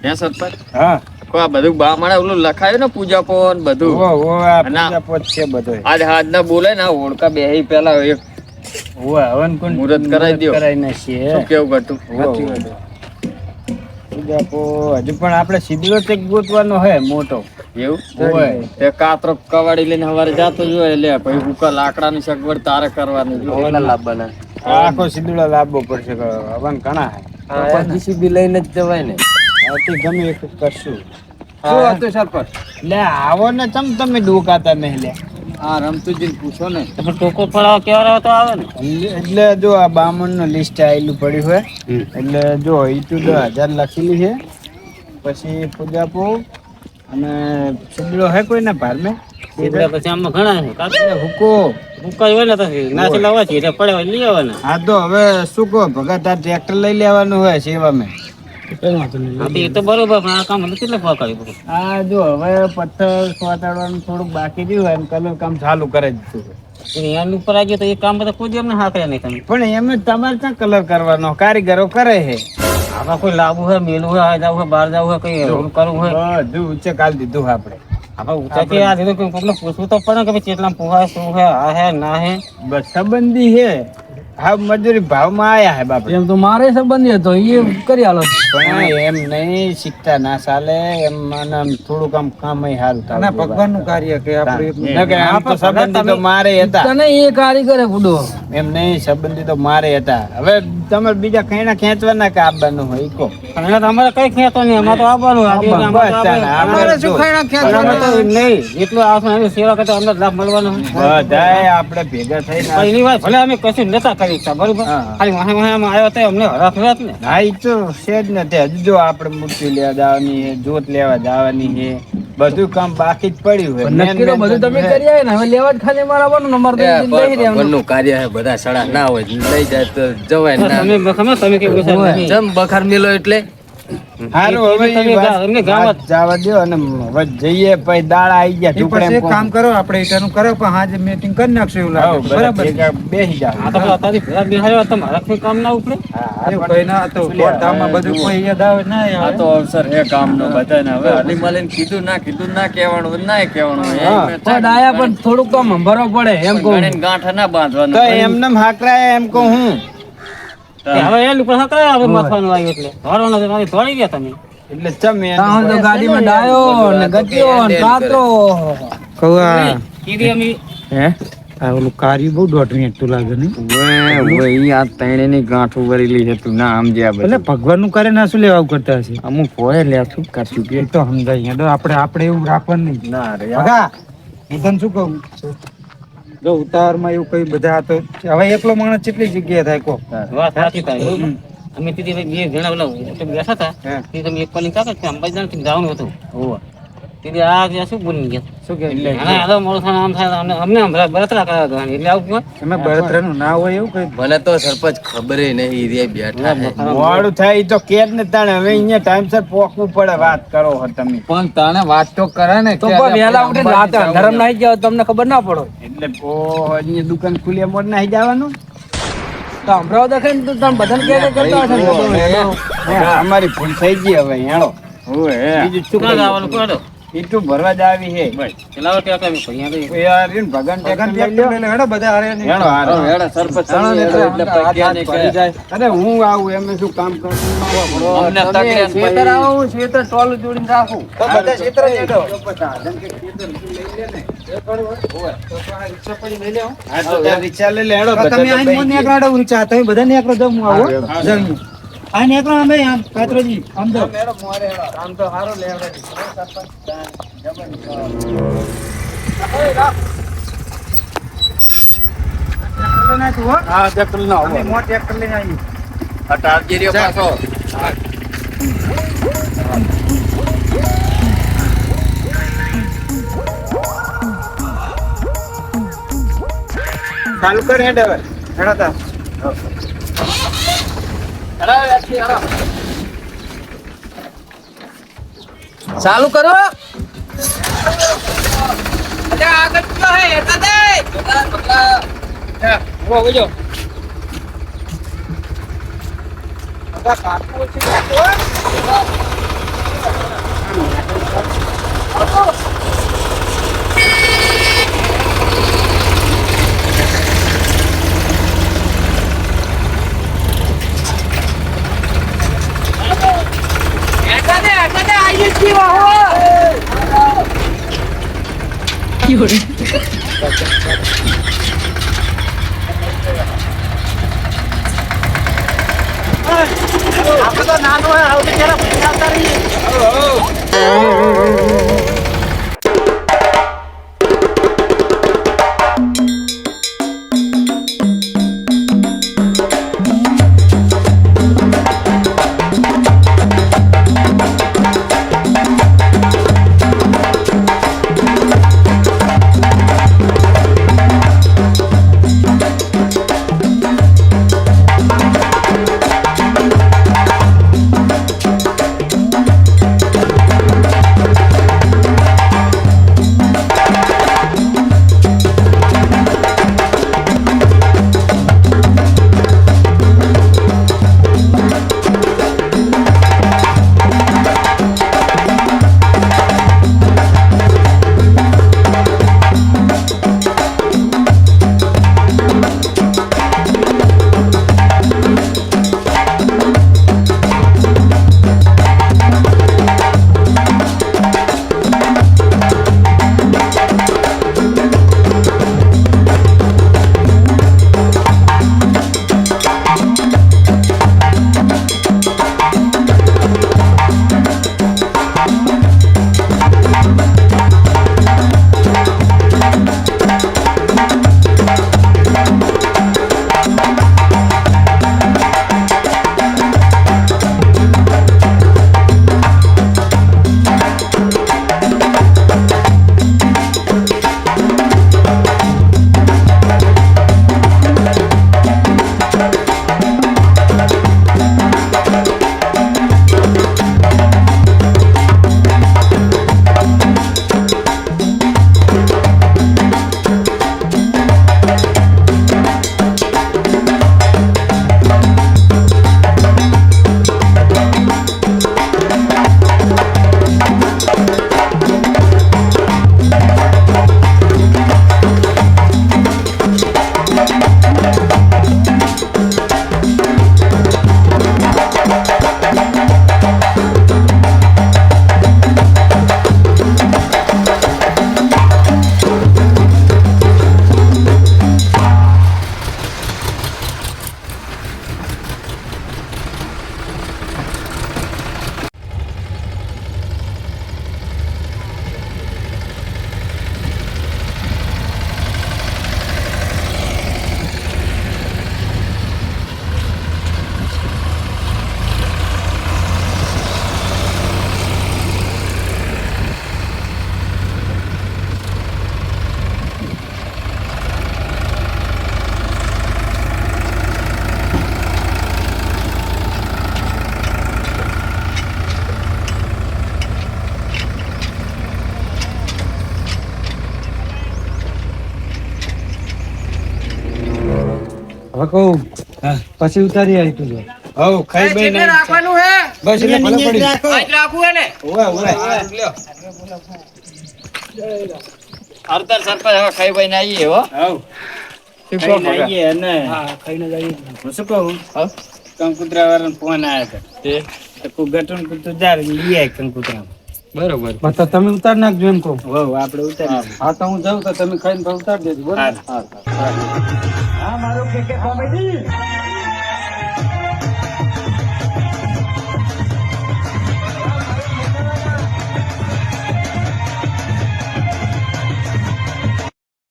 હે સરપંચ હા આ બધું બા માળે ઓલું લખાયું ને પૂજા પોન બધું પૂજા પોત છે બધું આજ હાથ ના બોલે ને ઓળકા બેહી પેલા એક હવન કુંડ મુહૂર્ત કરાવી દો કરાવી નાખીએ શું કેવું કરતું પૂજા પો હજુ પણ આપણે સીધો ચેક ગોતવાનો હે મોટો એવું તે કાતરો કવાડી લઈને સવારે જાતો જોઈએ લે પછી ઉકા લાકડા ની સગવડ તારે કરવાની લાવવાના આખો સીધુડા લાવવો પડશે હવન ઘણા હે જીસીબી લઈને જ જવાય ને ગમે એક કરશું શું હતું સરપંચ લે આવો ને તમે ડોકાતા નહીં લે હા રમતુજી પૂછો ને ટોકો પડાવ કેવા તો આવે ને એટલે જો આ બામણ નું લિસ્ટ આવેલું પડ્યું હોય એટલે જો ઈટુ 10,000 લખેલી છે પછી પૂજાપો અને સીધડો હે કોઈ ના ભાર મેં પછી આમાં ઘણા છે હુકો ઉકાઈ હોય ને તો નાસી લાવવા છે એટલે પડે લઈ આવવાના હા તો હવે શું કહો ભગત આ ટ્રેક્ટર લઈ લેવાનું હોય સેવા મેં એ તો બરોબર પણ આ કામ કેટલે પકડ્યું આ જો હવે પથ્થર સોટાડવાનું થોડુંક બાકી રહ્યું હોય કલર કામ ચાલુ કરે દીધું એની ઉપર આવી ગયો તો એ કામ બધા કોઈ એમને હાકડ્યા નહીં તમે પણ એમને તમારે ક્યાં કલર કરવાનો કારીગરો કરે છે આમાં કોઈ લાવવું હોય મેલું હોય જવું હોય બહાર જવું હોય કઈ કરવું હોય બધું ઊંચે કાલ દીધું આપણે આપણે ઊંચા કે આ દીધું કોઈને પૂછવું તો પડે કે કેટલા પોહાય શું હે આ હે ના હે બસ સંબંધી હે હા મજૂરી ભાવમાં આયા હે બાપ એમ તો મારે સંબંધી હતો એ કરી આલો પણ એમ નહીં શીખતા ના ચાલે એમ મને થોડુંક આમ કામ સારું થાય ભગવાન નું કાર્ય કે આપણે સંબંધી તો મારે હતા તને એ કારીગરે બુડો એમ નહીં સંબંધી તો મારે હતા હવે તમારે બીજા કઈના ખેંચવાના કે આપવાનું હોય કો અમારે કઈ ખેંચો નહીં અમારે તો આવવાનું અમારે શું ખાઈના ખેંચવાનું નહીં જેટલું આવશે સેવા કરતા અમને લાભ મળવાનો બધાય આપણે ભેગા થઈને એની વાત ભલે અમે કશું નતા કરી બરોબર ખાલી વાહે વાહે આવ્યો તો અમને હરાફ રહ્યા ને હા એ તો છે જ નથી હજુ જો આપણે મૂર્તિ લેવા જવાની છે જોત લેવા જવાની છે બધું કામ બાકી જ પડ્યું હોય નક્કી તો બધું તમે કરી આવ્યા ને હવે લેવા જ ખાલી મારા આવવાનું અમારે તો લઈ રહેવાનું કાર્ય હે બધા સડા ના હોય લઈ જાય તો જવાય ના તમે કેવું જમ બખાર મેલો એટલે હારું હવે જવા દો અને હવે જઈએ પછી દાડા આવી ગયા ઢુકડે કામ કરો આપણે એનું કરો પણ હાજે મીટિંગ કરી નાખશું એવું લાગે બરાબર બેસી જાવ આ તો તારી ભેગા બિહાર્યો તો મારા કોઈ કામ ના ઉપડે કોઈ ના તો ગામમાં બધું કોઈ યાદ આવે ના આ તો અવસર હે કામ નો બધાને હવે હલી મલીને કીધું ના કહેવાનું ના કહેવાનું પણ આયા પણ થોડુંક તો સંભાળવો પડે એમ કહું ગાંઠ ના બાંધવાનું તો એમને હાકરાય એમ કહું હું હવે એ લોકો હકરા હવે મથવાનું આવ્યું એટલે ધોરવાનો ધોળી ગયા તમે એટલે ચમ તાહું તો ગાડીમાં ડાયો ને ગત્યો ને કાતરો કૌવા કીધી અમે હે આ ઓલું કાર્ય બહુ દોઢ તું લાગે ને ઓય આ તણે ની ગાંઠ ઉવરેલી છે તું ના સમજ્યા એટલે ભગવાન નું કરે ના શું લેવા આવું કરતા હશે અમુક હોય લે શું કરશું કે તો સમજાય તો આપણે એવું રાખવાનું નહીં ના રે ભગા હું તને શું કહું જો ઉતાવળમાં એવું કઈ બધા તો હવે એકલો માણસ કેટલી જગ્યાએ થાય કો વાત સાચી થાય અમે તેથી બે જણા ઓલા બેઠા હતા તે તમે એક કોલિંગ કાકા કે અંબાજી જવાનું હતું તેથી આ જે શું બોલી ગયા શું કે એટલે મોડું થાય આમ થાય અમને બળતરા કરાવ્યા હતા એટલે આવું તમે બળતરાનું ના હોય એવું કઈ ભલે તો સરપંચ ખબરે નહીં રે બેઠા મોડું થાય ઈ તો કેર ને તાણે હવે અહીંયા ટાઈમસર પોકવું પડે વાત કરો હો તમે પણ તાને વાત તો કરે ને તો પણ વહેલા ઉઠીને રાતે અંધારામાં નાહી જાવ તમને ખબર ના પડો એટલે અહીંયા દુકાન ખુલી મોડ નાહી જવાનું તો અમરાવ દેખાય ને તો તમે બધાને કે કરતા હશે અમારી ભૂલ થઈ ગઈ હવે હેણો બીજું શું આવવાનું કોડો ઈટું ભરવા જ આવી છે ચલાવો કે કામ અહીંયા યાર રીન ભગન હેડો બધા હારે હેડો હેડા સરપંચ એટલે પૈસા ને કરી જાય અરે હું આવું એમ શું કામ કરું અમને તકલીફ ખેતર આવું ખેતર ટોલ જોડીને રાખું તો બધા ક્ષેત્ર જ હેડો રિક્ષા લઈ લે હેડો તમે આ મોન નેકરાડો ઊંચા તમે બધા નેકરો જમ આવો જમ આ નેકરો અમે આમ કાતરોજી આમ જો હેડો મોરે હેડો આમ તો હારો લેવડે હા જકલ ના અમે મોટ ટ્રેક્ટર લઈને આવી હટાવજે રે પાછો ચાલુ કર હેડ હવે હેડો તા ચાલુ કરો હવે કહું પછી ઉતારી આવી તું હવ ખાઈ બઈ નહીં રાખવાનું હે બસ એટલે ભલે પડી આજ રાખવું હે ને ઓય ઓય અર્ધર સરપંચ હવે ખાઈ ભાઈ ને આવીએ હો હવ શું કહો ખાઈને ભગા? આવીએ અને ખાઈને જઈએ હું શું કહું હા? કંકુતરા વાળાનો ફોન આવ્યો તે હતો તો ગટન કુતું જા લઈ આય કંકુતરા બરોબર તો તમે ઉતાર નાખજો એમ કહું હવ આપણે ઉતારી હા તો હું જાઉં તો તમે ખાઈને ઉતાર દેજો બરાબર હા હા મારો કે કોમેડી